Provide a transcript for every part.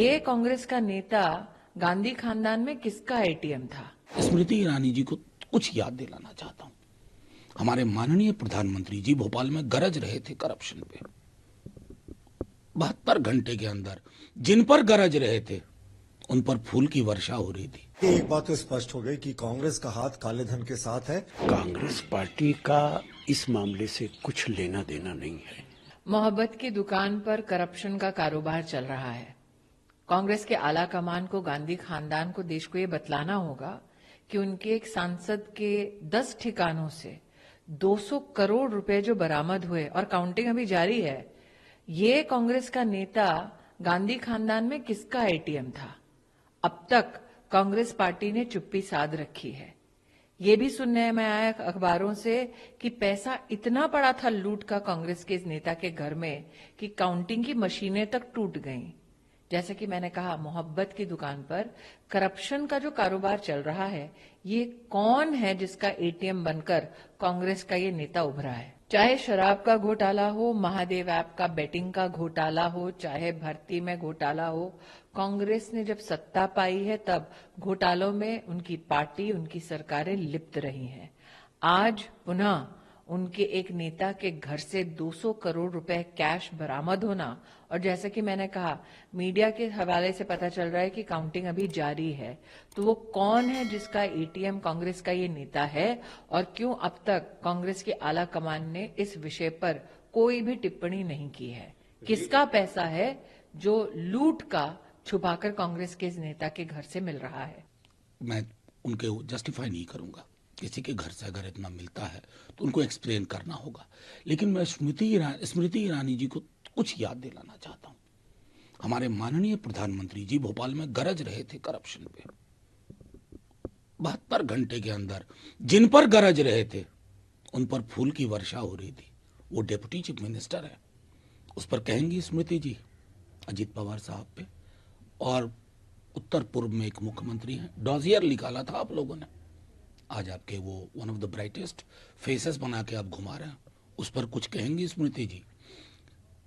ये कांग्रेस का नेता गांधी खानदान में किसका एटीएम था? स्मृति ईरानी जी को कुछ याद दिलाना चाहता हूं। हमारे माननीय प्रधानमंत्री जी भोपाल में गरज रहे थे करप्शन पे। 72 घंटे के अंदर जिन पर गरज रहे थे उन पर फूल की वर्षा हो रही थी। एक बात तो स्पष्ट हो गई कि कांग्रेस का हाथ काले धन के साथ है। कांग्रेस पार्टी का इस मामले से कुछ लेना देना नहीं है। मोहब्बत की दुकान पर करप्शन का कारोबार चल रहा है। कांग्रेस के आला कमान को, गांधी खानदान को, देश को ये बतलाना होगा कि उनके एक सांसद के 10 ठिकानों से 200 करोड़ रुपए जो बरामद हुए और काउंटिंग अभी जारी है, ये कांग्रेस का नेता गांधी खानदान में किसका एटीएम था? अब तक कांग्रेस पार्टी ने चुप्पी साध रखी है। ये भी सुनने में आया अखबारों से कि पैसा इतना पड़ा था लूट का कांग्रेस के इस नेता के घर में कि काउंटिंग की मशीनें तक टूट गईं। जैसे कि मैंने कहा, मोहब्बत की दुकान पर करप्शन का जो कारोबार चल रहा है, ये कौन है जिसका एटीएम बनकर कांग्रेस का ये नेता उभरा है? चाहे शराब का घोटाला हो, महादेव ऐप का बेटिंग का घोटाला हो, चाहे भर्ती में घोटाला हो, कांग्रेस ने जब सत्ता पाई है तब घोटालों में उनकी पार्टी, उनकी सरकारें लिप्त रही हैं। आज पुनः उनके एक नेता के घर से 200 करोड़ रुपए कैश बरामद होना, और जैसे कि मैंने कहा, मीडिया के हवाले से पता चल रहा है कि काउंटिंग अभी जारी है। तो वो कौन है जिसका एटीएम कांग्रेस का ये नेता है, और क्यों अब तक कांग्रेस के आला कमान ने इस विषय पर कोई भी टिप्पणी नहीं की है? किसका पैसा है जो लूट का छुपाकर कांग्रेस के इस नेता के घर से मिल रहा है? मैं उनके जस्टिफाई नहीं करूंगा। किसी के घर से अगर इतना मिलता है तो उनको एक्सप्लेन करना होगा। लेकिन मैं स्मृति ईरानी जी को कुछ याद दिलाना चाहता हूं। हमारे माननीय प्रधानमंत्री जी भोपाल में गरज रहे थे करप्शन पे। 72 घंटे के अंदर जिन पर गरज रहे थे उन पर फूल की वर्षा हो रही थी। वो डिप्टी चीफ मिनिस्टर है, उस पर कहेंगी स्मृति जी, अजीत पवार साहब पे। और उत्तर पूर्व में एक मुख्यमंत्री हैं, डॉजियर निकाला था आप लोगों ने, आज आपके वो one of the brightest faces बना के आप घुमा रहे हैं, उस पर कुछ कहेंगी स्मृति जी?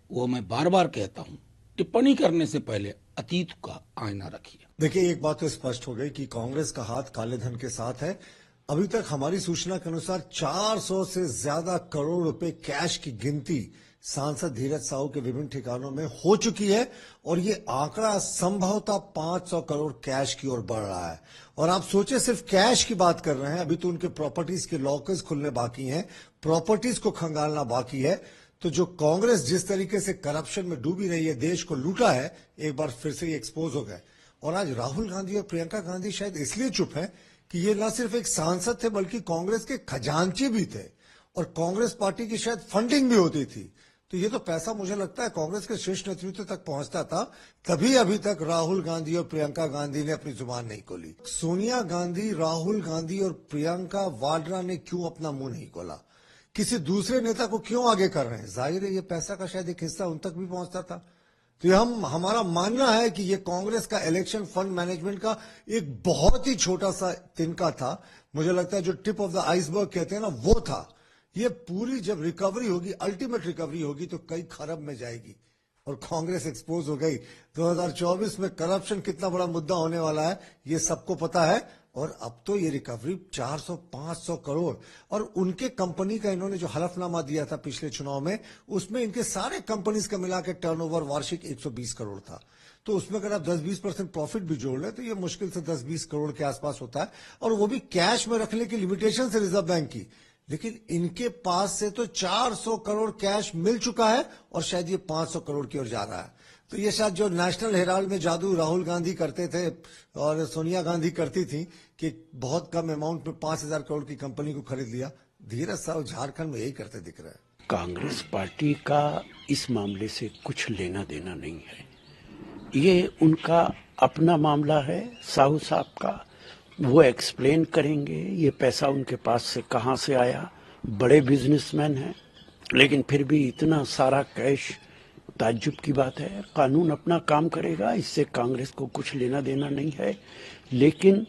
वो मैं बार बार कहता हूं, टिप्पणी करने से पहले अतीत का आईना रखिए। देखिए, एक बात तो स्पष्ट हो गई कि कांग्रेस का हाथ काले धन के साथ है। अभी तक हमारी सूचना के अनुसार 400 से ज्यादा करोड़ रुपए कैश की गिनती सांसद धीरज साहू के विभिन्न ठिकानों में हो चुकी है, और ये आंकड़ा संभवतः 500 करोड़ कैश की ओर बढ़ रहा है। और आप सोचे, सिर्फ कैश की बात कर रहे हैं, अभी तो उनके प्रॉपर्टीज के लॉकर्स खुलने बाकी हैं, प्रॉपर्टीज को खंगालना बाकी है। तो जो कांग्रेस जिस तरीके से करप्शन में डूबी रही है, देश को लूटा है, एक बार फिर से ये एक्सपोज हो गए। और आज राहुल गांधी और प्रियंका गांधी शायद इसलिए चुप है कि ये न सिर्फ एक सांसद थे बल्कि कांग्रेस के खजांची भी थे, और कांग्रेस पार्टी की शायद फंडिंग भी होती थी। तो ये तो पैसा मुझे लगता है कांग्रेस के शीर्ष नेतृत्व तक पहुंचता था, तभी अभी तक राहुल गांधी और प्रियंका गांधी ने अपनी जुबान नहीं खोली। सोनिया गांधी, राहुल गांधी और प्रियंका वाड्रा ने क्यों अपना मुंह नहीं खोला? किसी दूसरे नेता को क्यों आगे कर रहे हैं? जाहिर है ये पैसा का शायद एक हिस्सा उन तक भी पहुंचता था। तो ये हमारा मानना है कि ये कांग्रेस का इलेक्शन फंड मैनेजमेंट का एक बहुत ही छोटा सा तिनका था। मुझे लगता है जो टिप ऑफ द आइसबर्ग कहते हैं ना, वो था। ये पूरी जब रिकवरी होगी, अल्टीमेट रिकवरी होगी, तो कई खरब में जाएगी। और कांग्रेस एक्सपोज हो गई। 2024 में करप्शन कितना बड़ा मुद्दा होने वाला है ये सबको पता है। और अब तो ये रिकवरी 400-500 करोड़, और उनके कंपनी का इन्होंने जो हलफनामा दिया था पिछले चुनाव में, उसमें इनके सारे कंपनीज का मिला के टर्नओवर वार्षिक 120 करोड़ था। तो उसमें अगर आप 10-20% प्रॉफिट भी जोड़ लें तो ये मुश्किल से 10-20 करोड़ के आसपास होता है, और वो भी कैश में रखने की लिमिटेशन से रिजर्व बैंक की। लेकिन इनके पास से तो 400 करोड़ कैश मिल चुका है, और शायद ये 500 करोड़ की ओर जा रहा है। तो ये शायद जो नेशनल हेराल्ड में जादू राहुल गांधी करते थे और सोनिया गांधी करती थी कि बहुत कम अमाउंट में 5,000 करोड़ की कंपनी को खरीद लिया, धीरज साहब झारखंड में यही करते दिख रहा है। कांग्रेस पार्टी का इस मामले से कुछ लेना देना नहीं है। ये उनका अपना मामला है, साहू साहब का, वो एक्सप्लेन करेंगे ये पैसा उनके पास से कहां से आया। बड़े बिजनेसमैन हैं, लेकिन फिर भी इतना सारा कैश ताज्जुब की बात है। कानून अपना काम करेगा, इससे कांग्रेस को कुछ लेना देना नहीं है। लेकिन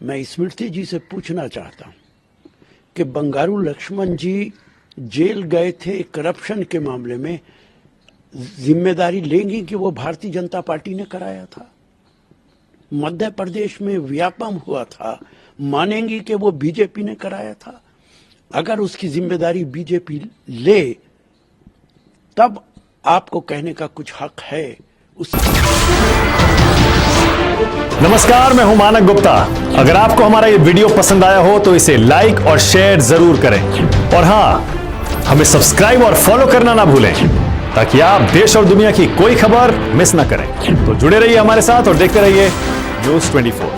मैं स्मृति जी से पूछना चाहता हूं कि बंगारू लक्ष्मण जी जेल गए थे करप्शन के मामले में, जिम्मेदारी लेंगी कि वो भारतीय जनता पार्टी ने कराया था? मध्य प्रदेश में व्यापम हुआ था, मानेंगी कि वो बीजेपी ने कराया था? अगर उसकी जिम्मेदारी बीजेपी ले तब आपको कहने का कुछ हक है। नमस्कार, मैं हूं मानक गुप्ता। अगर आपको हमारा ये वीडियो पसंद आया हो तो इसे लाइक और शेयर जरूर करें, और हां, हमें सब्सक्राइब और फॉलो करना ना भूलें ताकि आप देश और दुनिया की कोई खबर मिस ना करें। तो जुड़े रहिए हमारे साथ और देखते रहिए न्यूज़ 24।